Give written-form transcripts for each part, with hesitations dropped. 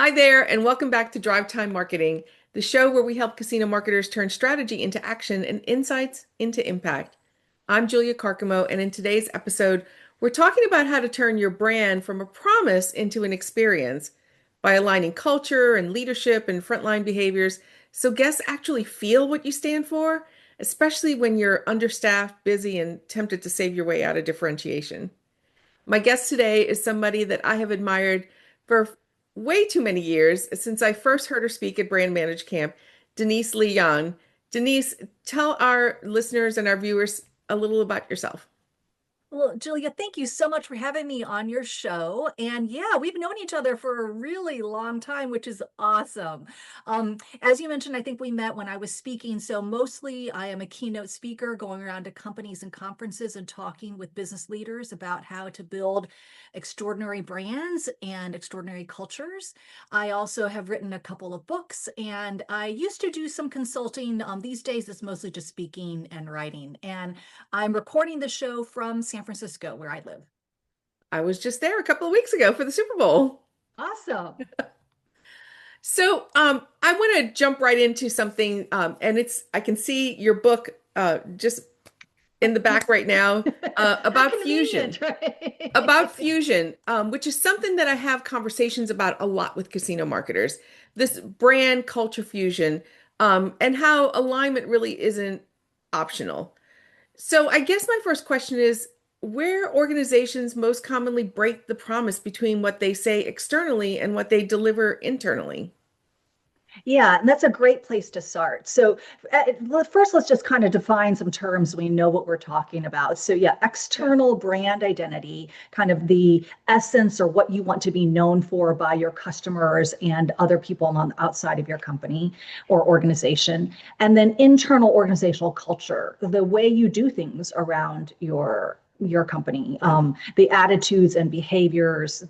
Hi there, and welcome back to Drivetime Marketing, the show where we help casino marketers turn strategy into action and insights into impact. I'm Julia Carcamo, and in today's episode, we're talking about how to turn your brand from a promise into an experience by aligning culture and leadership and frontline behaviors so guests actually feel what you stand for, especially when you're understaffed, busy, and tempted to save your way out of differentiation. My guest today is somebody that I have admired for way too many years since I first heard her speak at Brand Manage Camp, Denise Lee Yohn. Denise, tell our listeners and our viewers a little about yourself. Well, Julia, thank you so much for having me on your show. And yeah, we've known each other for a really long time, which is awesome. As you mentioned, I think we met when I was speaking. So mostly I am a keynote speaker going around to companies and conferences and talking with business leaders about how to build extraordinary brands and extraordinary cultures. I also have written a couple of books and I used to do some consulting. These days, it's mostly just speaking and writing. And I'm recording the show from San Francisco, where I live. I was just there a couple of weeks ago for the Super Bowl. Awesome. I want to jump right into something, and I can see your book just in the back right now How about fusion. convenient, About right? fusion, which is something that I have conversations about a lot with casino marketers, this brand culture fusion, and how alignment really isn't optional. So I guess my first question is where organizations most commonly break the promise between what they say externally and what they deliver internally. Yeah, and that's a great place to start. So, first, let's just kind of define some terms we know what we're talking about. So, yeah, Yeah. external brand identity, kind of the essence or what you want to be known for by your customers and other people on the outside of your company or organization. And then internal organizational culture, the way you do things around your company, Yeah. the attitudes and behaviors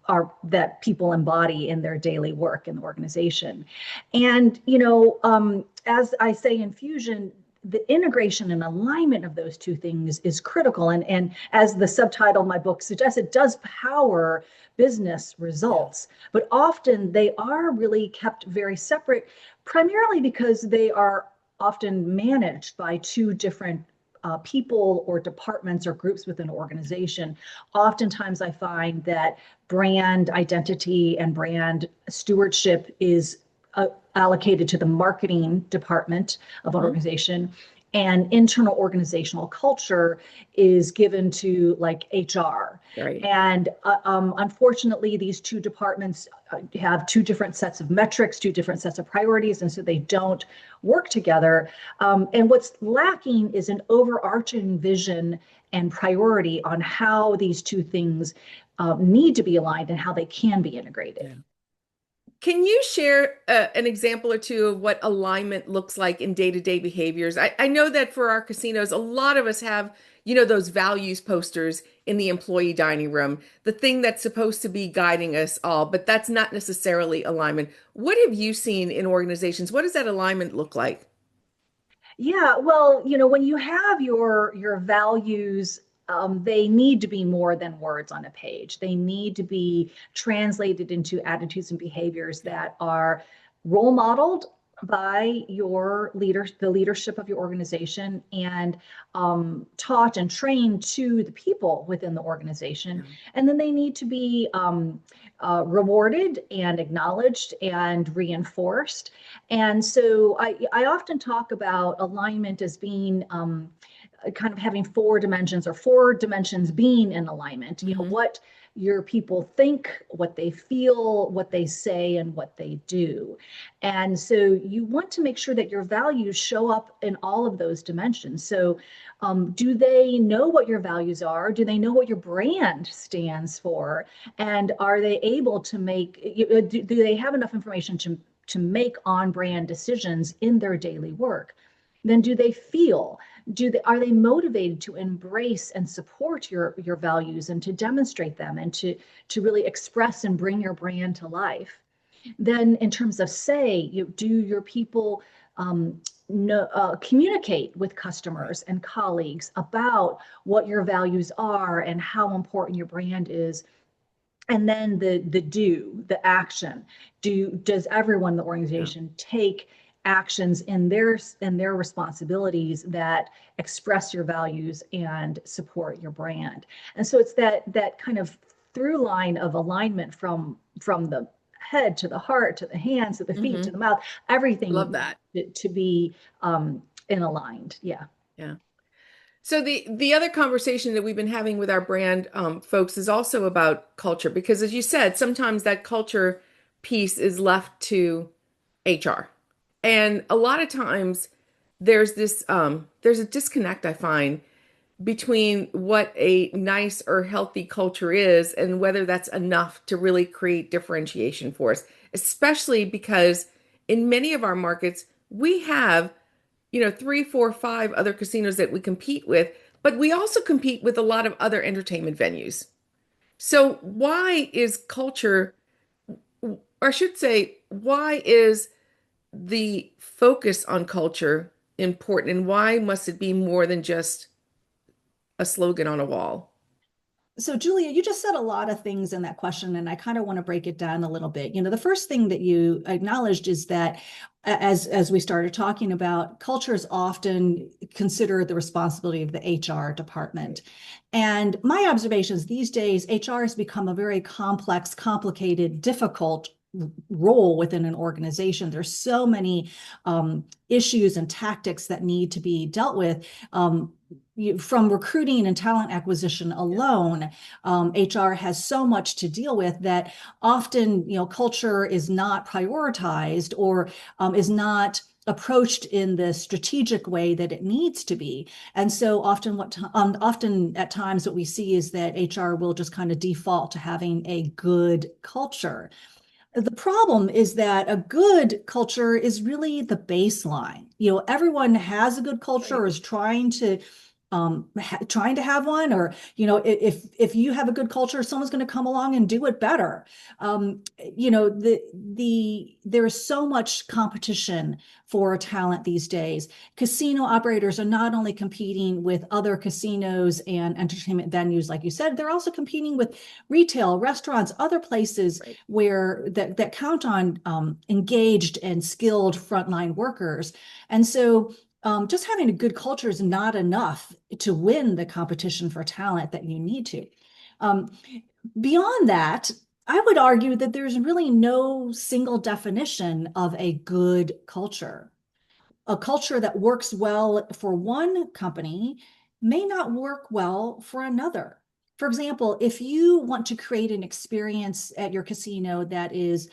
are that people embody in their daily work in the organization. And, as I say in Fusion, the integration and alignment of those two things is critical. And as the subtitle of my book suggests, it does power business Yeah. results. But often they are really kept very separate, primarily because they are often managed by two different people or departments or groups within an organization. Oftentimes, I find that brand identity and brand stewardship is allocated to the marketing department of an Mhm. organization, and internal organizational culture is given to like HR. Right. And unfortunately, these two departments have two different sets of metrics, two different sets of priorities, and so they don't work together. And what's lacking is an overarching vision and priority on how these two things need to be aligned and how they can be integrated. Yeah. Can you share an example or two of what alignment looks like in day-to-day behaviors? I know that for our casinos, a lot of us have, those values posters in the employee dining room, the thing that's supposed to be guiding us all, but that's not necessarily alignment. What have you seen in organizations? What does that alignment look like? Yeah, well, when you have your values, they need to be more than words on a page. They need to be translated into attitudes and behaviors that are role modeled by the leadership of your organization, and taught and trained to the people within the organization. Yeah. And then they need to be rewarded and acknowledged and reinforced. And so I often talk about alignment as being kind of having four dimensions, or four dimensions being in alignment. Hmm. What your people think, what they feel, what they say, and what they do. And so you want to make sure that your values show up in all of those dimensions. So do they know what your values are? Do they know what your brand stands for? And are they able to do they have enough information to make on brand decisions in their daily work? Then do they feel? Are they motivated to embrace and support your values and to demonstrate them and to really express and bring your brand to life? Then, in terms of do your people communicate with Right. customers and colleagues about what your values are and how important your brand is? And then the action. Does everyone in the Yeah. organization take actions in their responsibilities that express your values and support your brand? And so it's that kind of through line of alignment from the head to the heart to the hands to the feet to Hmm. the mouth, Love everything that. to be in aligned. Yeah. Yeah. So the other conversation that we've been having with our brand folks is also about culture, because as you said, sometimes that culture piece is left to HR. And a lot of times there's a disconnect I find between what a nice or healthy culture is and whether that's enough to really create differentiation for us, especially because in many of our markets, we have, three, four, five other casinos that we compete with, but we also compete with a lot of other entertainment venues. So why is culture, or I should say, why is the focus on culture important, and why must it be more than just a slogan on a wall? So, Julia, you just said a lot of things in that question, and I kind of want to break it down a little bit. The first thing that you acknowledged is that as we started talking about, culture is often considered the responsibility of the HR department. And my observations these days, HR has become a very complex, complicated, difficult role within an organization. There's so many issues and tactics that need to be dealt with. From recruiting and talent acquisition alone, HR has so much to deal with that often, culture is not prioritized or is not approached in the strategic way that it needs to be. And so often at times what we see is that HR will just kind of default to having a good culture. The problem is that a good culture is really the baseline. Everyone has a good culture or Right. is trying to have one, or if you have a good culture, someone's going to come along and do it better. There is so much competition for talent these days. Casino operators are not only competing with other casinos and entertainment venues, like you said, they're also competing with retail, restaurants, other places Right. where that count on engaged and skilled frontline workers. And so just having a good culture is not enough to win the competition for talent that you need to. Um, Beyond that, I would argue that there's really no single definition of a good culture. A culture that works well for one company may not work well for another. For example, if you want to create an experience at your casino that is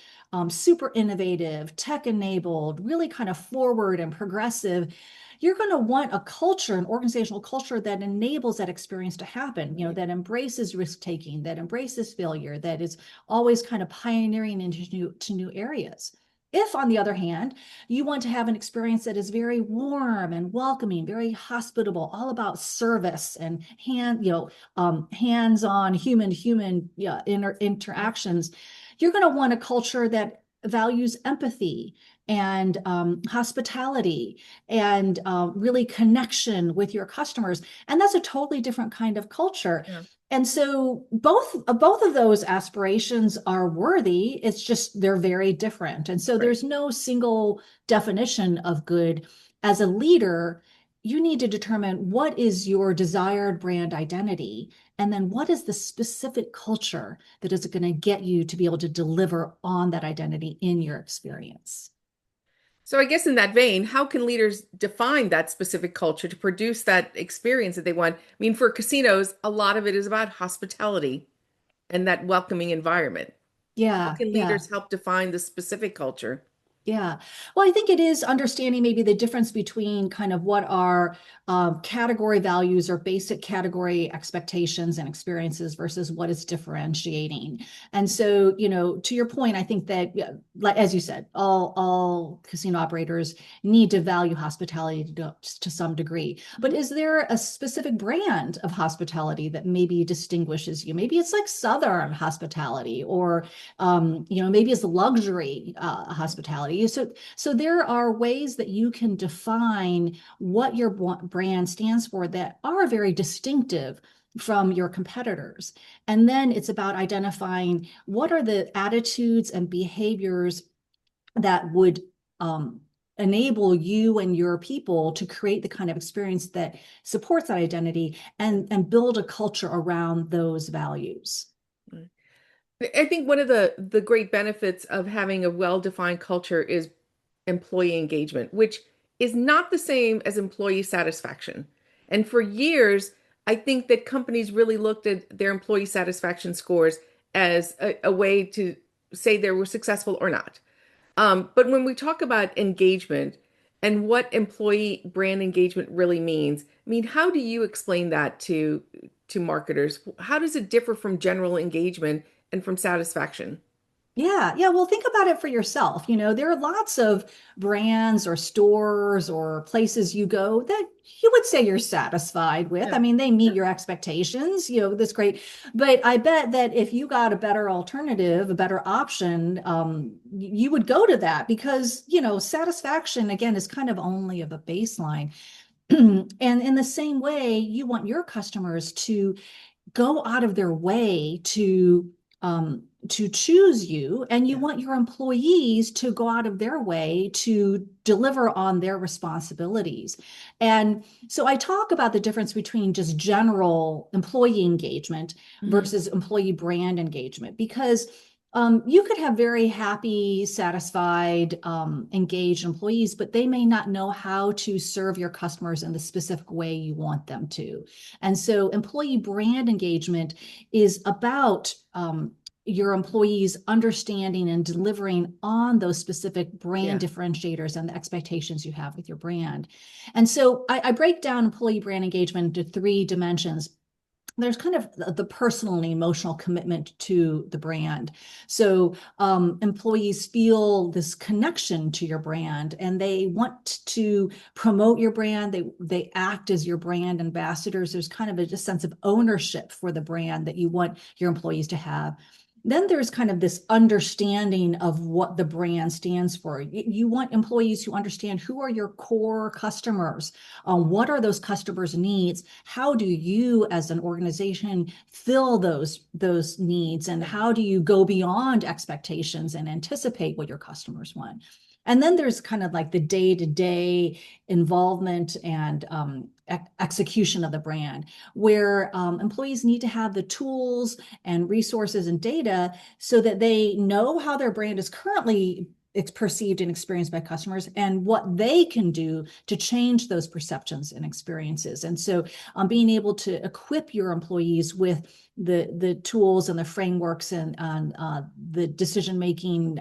super innovative, tech enabled, really kind of forward and progressive, you're going to want a culture, an organizational culture that enables that experience to happen, Right. that embraces risk taking, that embraces failure, that is always kind of pioneering into new areas. If, on the other hand, you want to have an experience that is very warm and welcoming, very hospitable, all about service and hands-on human-to-human, yeah, interactions. You're going to want a culture that values empathy and hospitality and really connection with your customers. And that's a totally different kind of culture. Yeah. And so both of those aspirations are worthy. It's just they're very different. And so Right. there's no single definition of good. As a leader, you need to determine what is your desired brand identity, and then what is the specific culture that is going to get you to be able to deliver on that identity in your experience. So I guess in that vein, how can leaders define that specific culture to produce that experience that they want? I mean, for casinos, a lot of it is about hospitality and that welcoming environment. How Yeah, can yeah. leaders help define the specific culture? Yeah. Well, I think it is understanding maybe the difference between kind of what are category values or basic category expectations and experiences versus what is differentiating. And so, to your point, I think that, yeah, like as you said, all casino operators need to value hospitality to some degree. But Mhm. is there a specific brand of hospitality that maybe distinguishes you? Maybe it's like Southern hospitality, or maybe it's luxury hospitality. personality. So there are ways that you can define what your brand stands for that are very distinctive from your competitors. And then it's about identifying what are the attitudes and behaviors that would enable you and your people to create the kind of experience that supports that identity and build a culture around those values. I think one of the great benefits of having a well-defined culture is employee engagement, which is not the same as employee satisfaction. And for years, I think that companies really looked at their employee satisfaction scores as a way to say they were successful or not. But when we talk about engagement and what employee brand engagement really means, I mean, how do you explain that to marketers? How does it differ from general engagement and from satisfaction? Yeah, yeah. Well, think about it for yourself. There are lots of brands or stores or places you go that you would say you're satisfied with. Yeah. I mean, they meet your expectations, that's great. But I bet that if you got a better alternative, a better option, you would go to that because, satisfaction, again, is kind of only of a baseline. And in the same way, you want your customers to go out of their way to choose you, and you Yeah. want your employees to go out of their way to deliver on their responsibilities. And so I talk about the difference between just general employee engagement Mhm. versus employee brand engagement, because you could have very happy, satisfied, engaged employees, but they may not know how to serve your customers in the specific way you want them to. And so employee brand engagement is about your employees understanding and delivering on those specific brand Yeah. differentiators and the expectations you have with your brand. And so I break down employee brand engagement into three dimensions. There's kind of the personal and emotional commitment to the brand. So employees feel this connection to your brand and they want to promote your brand. They act as your brand ambassadors. There's kind of a sense of ownership for the brand that you want your employees to have. Then there's kind of this understanding of what the brand stands for. You want employees who understand who are your core customers, what are those customers' needs, how do you as an organization fill those needs, and how do you go beyond expectations and anticipate what your customers want. And then there's kind of like the day-to-day involvement and execution of the brand, where employees need to have the tools and resources and data so that they know how their brand is currently it's perceived and experienced by customers and what they can do to change those perceptions and experiences. And so being able to equip your employees with the tools and the frameworks and the decision-making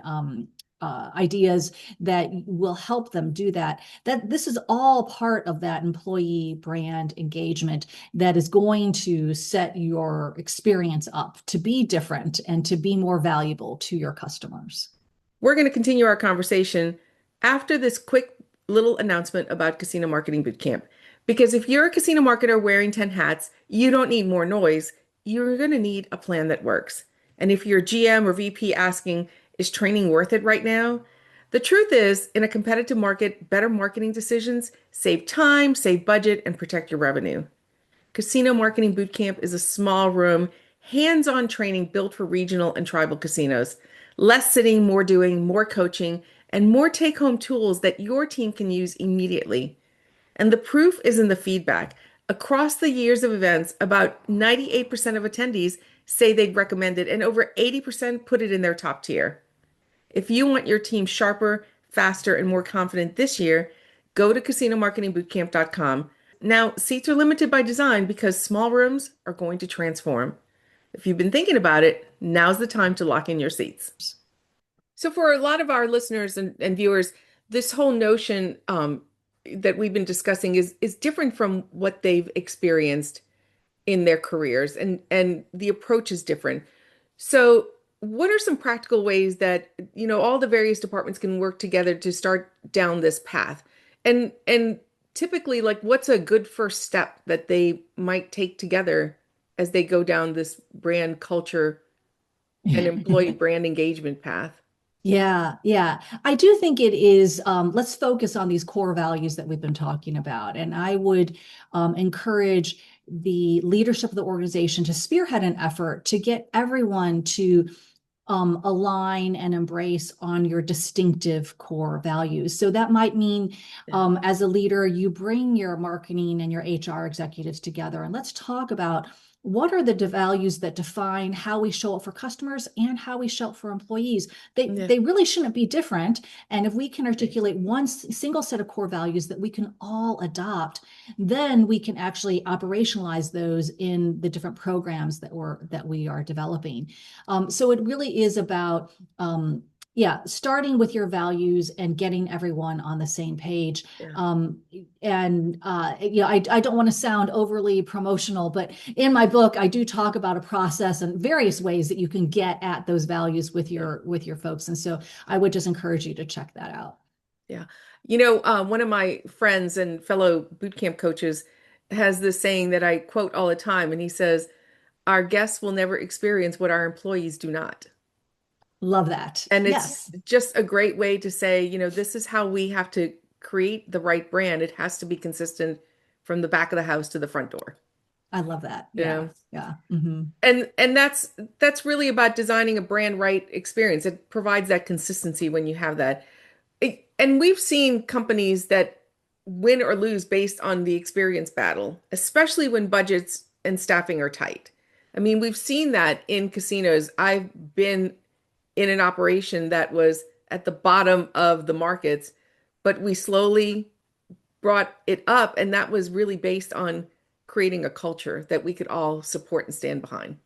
ideas that will help them do that. That this is all part of that employee brand engagement that is going to set your experience up to be different and to be more valuable to your customers. We're going to continue our conversation after this quick little announcement about Casino Marketing Bootcamp. Because if you're a casino marketer wearing 10 hats, you don't need more noise. You're going to need a plan that works. And if you're GM or VP asking, is training worth it right now? The truth is, in a competitive market, better marketing decisions save time, save budget, and protect your revenue. Casino Marketing Bootcamp is a small room, hands-on training built for regional and tribal casinos. Less sitting, more doing, more coaching, and more take-home tools that your team can use immediately. And the proof is in the feedback. Across the years of events, about 98% of attendees say they'd recommend it, and over 80% put it in their top tier. If you want your team sharper, faster, and more confident this year, go to casinomarketingbootcamp.com. Now, seats are limited by design because small rooms are going to transform. If you've been thinking about it, now's the time to lock in your seats. So, for a lot of our listeners and viewers, this whole notion that we've been discussing is different from what they've experienced in their careers, and the approach is different. So, what are some practical ways that, all the various departments can work together to start down this path? And typically, like, what's a good first step that they might take together as they go down this brand culture and employee brand engagement path? Yeah, yeah. I do think it is, let's focus on these core values that we've been talking about. And I would encourage the leadership of the organization to spearhead an effort to get everyone to align and embrace on your distinctive core values. So that might mean, Yeah. as a leader, you bring your marketing and your HR executives together and let's talk about what are the values that define how we show up for customers and how we show up for employees. They Yeah. they really shouldn't be different. And if we can Right. articulate one single set of core values that we can all adopt, then we can actually operationalize those in the different programs that we are developing. So it really is about, yeah, starting with your values and getting everyone on the same page. Yeah. I don't want to sound overly promotional, but in my book, I do talk about a process and various ways that you can get at those values Yeah. with your folks. And so I would just encourage you to check that out. Yeah. One of my friends and fellow boot camp coaches has this saying that I quote all the time, and he says, our guests will never experience what our employees do not. Love that. And it's Yes, just a great way to say, this is how we have to create the right brand. It has to be consistent from the back of the house to the front door. I love that. You Yeah, know? yeah. Hmm. And that's really about designing a brand right experience. It provides that consistency when you have that. And we've seen companies that win or lose based on the experience battle, especially when budgets and staffing are tight. I mean, we've seen that in casinos. I've been in an operation that was at the bottom of the markets, but we slowly brought it up, and that was really based on creating a culture that we could all support and stand behind.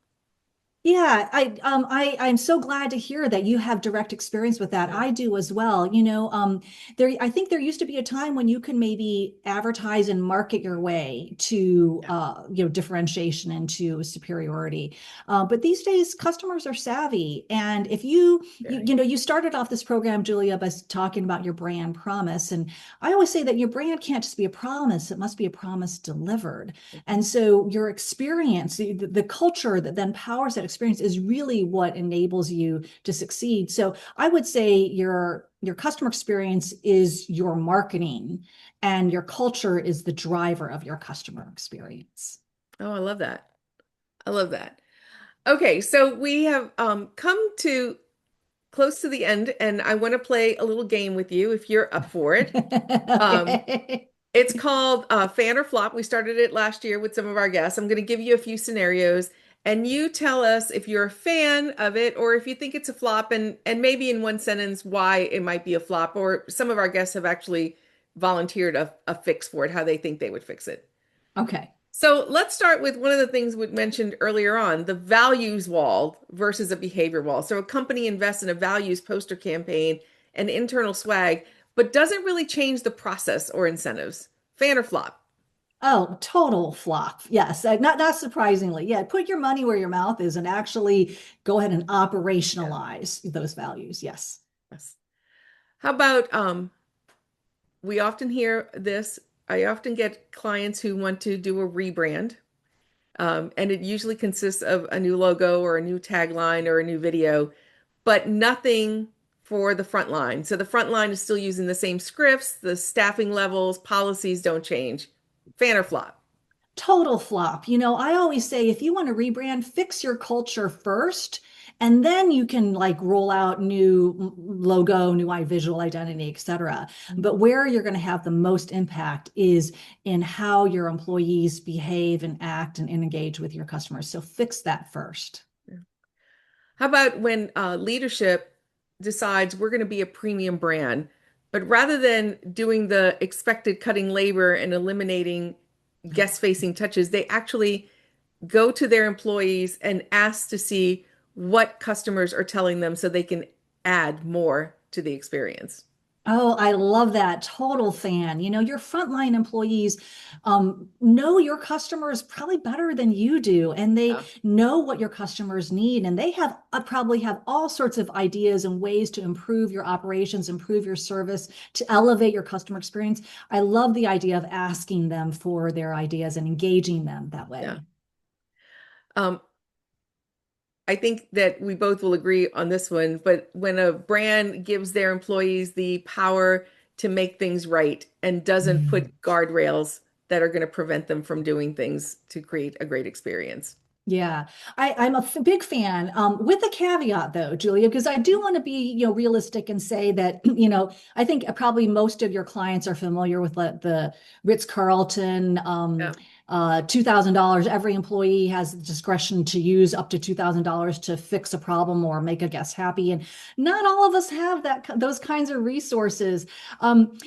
Yeah, I'm so glad to hear that you have direct experience with that. Yeah, I do as well. I think there used to be a time when you could maybe advertise and market your way to yeah, differentiation and to superiority. But these days customers are savvy. And if very. you started off this program, Julia, by talking about your brand promise. And I always say that your brand can't just be a promise, it must be a promise delivered. Mhm. And so your experience, the culture that then powers that experience is really what enables you to succeed. So I would say your customer experience is your marketing and your culture is the driver of your customer experience. Oh, I love that. I love that. Okay, so we have come to close to the end, and I want to play a little game with you if you're up for it. Um, Okay. it's called Fan or Flop. We started it last year with some of our guests. I'm going to give you a few scenarios, and you tell us if you're a fan of it or if you think it's a flop, and maybe in one sentence why it might be a flop. Or some of our guests have actually volunteered a fix for it, how they think they would fix it. Okay. So let's start with one of the things we mentioned earlier on, the values wall versus a behavior wall. So a company invests in a values poster campaign and internal swag, but doesn't really change the process or incentives. Fan or flop? Oh, total flop. Yes, not surprisingly. Yeah, put your money where your mouth is and actually go ahead and Yeah. operationalize those values. Yes. Yes. How about we often hear this. I often get clients who want to do a rebrand. And it usually consists of a new logo or a new tagline or a new video, but nothing for the front line. So the front line is still using the same scripts, the staffing levels, policies don't change. Fan or flop? Total flop. I always say if you want to rebrand, fix your culture first, and then you can like roll out new logo, new visual identity, et cetera. But where you're going to have the most impact is in how your employees behave and act and engage with your customers. So fix that first. How about when leadership decides we're going to be a premium brand, but rather than doing the expected cutting labor and eliminating guest-facing touches, they actually go to their employees and ask to see what customers are telling them so they can add more to the experience. Oh, I love that. Total fan. Your frontline employees know your customers probably better than you do, and they Yeah. know what your customers need, and they have probably have all sorts of ideas and ways to improve your operations, improve your service, to elevate your customer experience. I love the idea of asking them for their ideas and engaging them that Yeah. way. Um, I think that we both will agree on this one, but when a brand gives their employees the power to make things right and doesn't Mm. put guardrails that are going to prevent them from doing things to create a great experience. Yeah, I'm a big fan, with a caveat though, Julia, because I do want to be, realistic and say that, I think probably most of your clients are familiar with the Ritz-Carlton, Yeah. $2,000. Every employee has discretion to use up to $2,000 to fix a problem or make a guest happy, and not all of us have those kinds of resources. Um,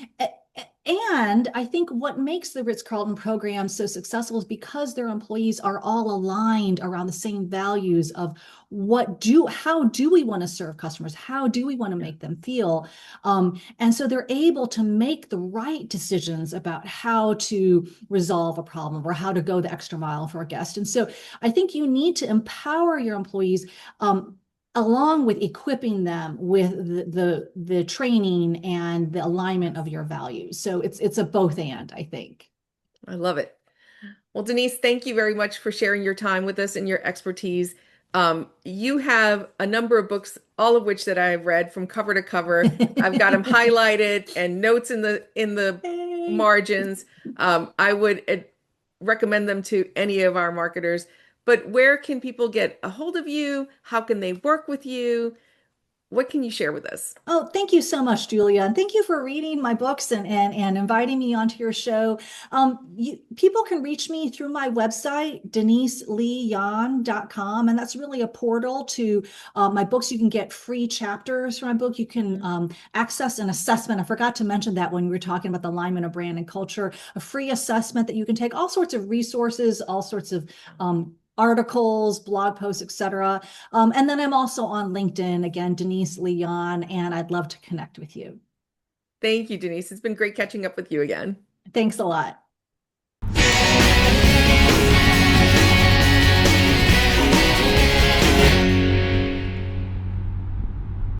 and I think what makes the Ritz-Carlton program so successful is because their employees are all aligned around the same values of how do we want to serve customers? How do we want to make them feel? And so they're able to make the right decisions about how to resolve a problem or how to go the extra mile for a guest. And so I think you need to empower your employees, along with equipping them with the training and the alignment of your values. So it's a both and, I think. I love it. Well, Denise, thank you very much for sharing your time with us and your expertise. You have a number of books, all of which that I have read from cover to cover. I've got them highlighted and notes in the Hey. margins. I would recommend them to any of our marketers. But where can people get a hold of you? How can they work with you? What can you share with us? Oh, thank you so much, Julia. And thank you for reading my books and inviting me onto your show. People can reach me through my website, deniseleeyohn.com. And that's really a portal to my books. You can get free chapters from my book. You can access an assessment. I forgot to mention that when we were talking about the alignment of brand and culture, a free assessment that you can take, all sorts of resources, all sorts of articles, blog posts, etc. And then I'm also on LinkedIn, again, Denise Lee Yohn, and I'd love to connect with you. Thank you, Denise. It's been great catching up with you again. Thanks a lot.